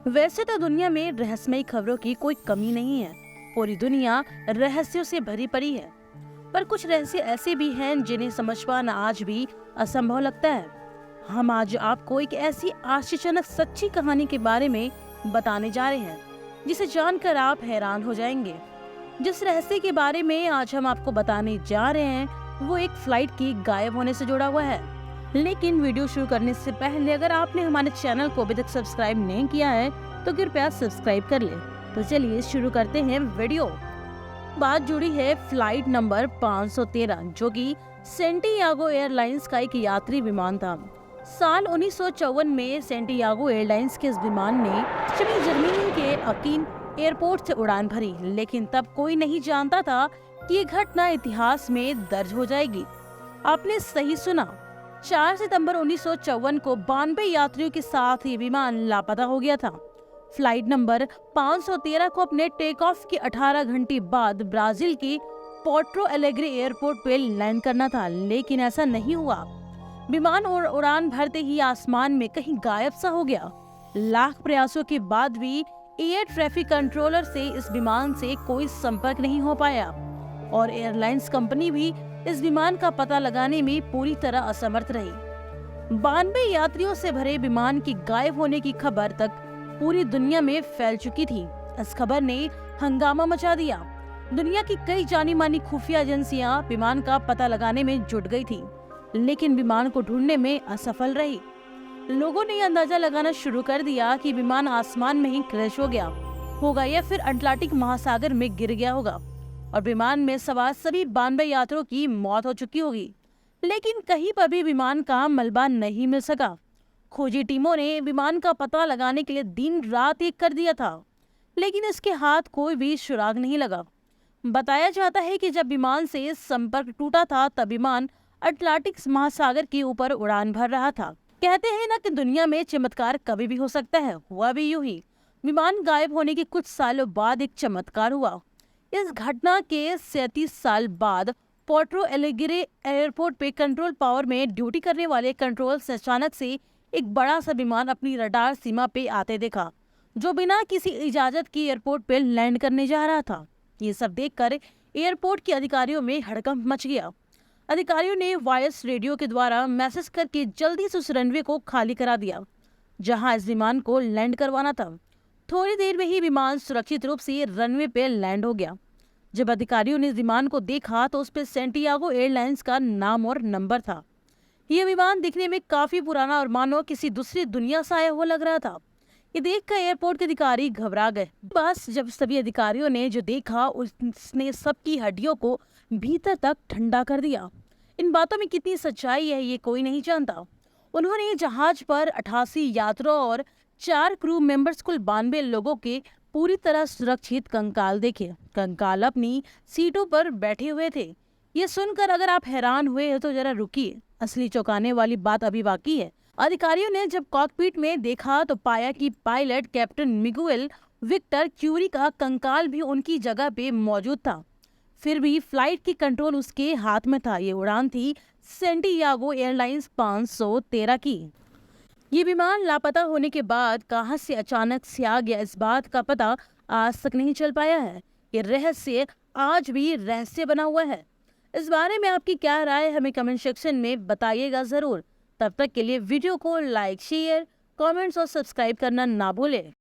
वैसे तो दुनिया में रहस्यमयी खबरों की कोई कमी नहीं है। पूरी दुनिया रहस्यों से भरी पड़ी है। पर कुछ रहस्य ऐसे भी हैं जिन्हें समझ पाना आज भी असंभव लगता है। हम आज आपको एक ऐसी आश्चर्यजनक सच्ची कहानी के बारे में बताने जा रहे हैं जिसे जानकर आप हैरान हो जाएंगे। जिस रहस्य के बारे में आज हम आपको बताने जा रहे हैं वो एक फ्लाइट की गायब होने से जुड़ा हुआ है। लेकिन वीडियो शुरू करने से पहले अगर आपने हमारे चैनल को अभी तक सब्सक्राइब नहीं किया है तो कृपया सब्सक्राइब कर लें। तो चलिए शुरू करते हैं वीडियो। बात जुड़ी है फ्लाइट नंबर 513 जो कि सेंटियागो एयरलाइंस का एक यात्री विमान था। साल 1954 में सेंटियागो एयरलाइंस के इस विमान ने जर्मनी के अकीन एयरपोर्ट से उड़ान भरी, लेकिन तब कोई नहीं जानता था कि ये घटना इतिहास में दर्ज हो जाएगी। आपने सही सुना, 4 सितंबर 1954 को 92 यात्रियों के साथ ये विमान लापता हो गया था। फ्लाइट नंबर 513 को अपने टेक ऑफ के 18 घंटे बाद ब्राजील के पोर्टो एलेग्रे एयरपोर्ट पे लैंड करना था, लेकिन ऐसा नहीं हुआ। विमान उड़ान भरते ही आसमान में कहीं गायब सा हो गया। लाख प्रयासों के बाद भी एयर ट्रैफिक कंट्रोलर से इस विमान से कोई संपर्क नहीं हो पाया और एयरलाइंस कंपनी भी इस विमान का पता लगाने में पूरी तरह असमर्थ रही। 92 यात्रियों से भरे विमान की गायब होने की खबर तक पूरी दुनिया में फैल चुकी थी। इस खबर ने हंगामा मचा दिया। दुनिया की कई जानी मानी खुफिया एजेंसियां विमान का पता लगाने में जुट गई थी, लेकिन विमान को ढूंढने में असफल रही। लोगों ने अंदाजा लगाना शुरू कर दिया कि विमान आसमान में ही क्रैश हो गया होगा या फिर अटलांटिक महासागर में गिर गया होगा और विमान में सवार सभी 92 यात्रियों की मौत हो चुकी होगी। लेकिन कहीं पर भी विमान का मलबा नहीं मिल सका। खोजी टीमों ने विमान का पता लगाने के लिए दिन रात एक कर दिया था, लेकिन इसके हाथ कोई भी सुराग नहीं लगा। बताया जाता है कि जब विमान से संपर्क टूटा था तब विमान अटलांटिक महासागर के ऊपर उड़ान भर रहा था। कहते हैं ना कि दुनिया में चमत्कार कभी भी हो सकता है। हुआ भी यूं ही। विमान गायब होने के कुछ सालों बाद एक चमत्कार हुआ। इस घटना के 37 साल बाद पोर्टो एलेग्रे एयरपोर्ट पे कंट्रोल पावर में ड्यूटी करने वाले कंट्रोल से अचानक से एक बड़ा सा विमान अपनी रडार सीमा पे आते देखा, जो बिना किसी इजाजत की एयरपोर्ट पे लैंड करने जा रहा था। ये सब देखकर एयरपोर्ट के अधिकारियों में हड़कंप मच गया। अधिकारियों ने वॉयस रेडियो के द्वारा मैसेज करके जल्दी से उस रनवे को खाली करा दिया जहां इस विमान को लैंड करवाना था। थोड़ी देर में ही विमान सुरक्षित रूप से रनवे पे लैंड हो गया। जब अधिकारियों ने विमान को देखा तो उस पे सेंटियागो एयरलाइंस का नाम और नंबर था। यह विमान दिखने में काफी पुराना और मानो किसी दूसरी दुनिया से आया हुआ लग रहा था। ये देखकर एयरपोर्ट के अधिकारी घबरा गए। बस जब सभी अधिकारियों ने जो देखा उसने सबकी हड्डियों को भीतर तक ठंडा कर दिया। इन बातों में कितनी सच्चाई है ये कोई नहीं जानता। उन्होंने जहाज पर 88 यात्रियों और 4 क्रू मेंबर्स कुल 92 लोगों के पूरी तरह सुरक्षित कंकाल देखे। कंकाल अपनी सीटों पर बैठे हुए थे। ये सुनकर अगर आप हैरान हुए तो जरा रुकिए, असली चौंकाने वाली बात अभी बाकी है। अधिकारियों ने जब कॉकपिट में देखा तो पाया कि pilot captain Miguel Victor Curie का कंकाल भी उनकी जगह पे मौजूद था। फिर भी फ्लाइट की कंट्रोल उसके हाथ में था। ये उड़ान थी सेंटियागो एयरलाइंस 513 की। ये विमान लापता होने के बाद कहां से अचानक से आ गया, इस बात का पता आज तक नहीं चल पाया है। ये रहस्य आज भी रहस्य बना हुआ है। इस बारे में आपकी क्या राय है हमें कमेंट सेक्शन में बताइएगा जरूर। तब तक के लिए वीडियो को लाइक, शेयर, कमेंट्स और सब्सक्राइब करना ना भूलें।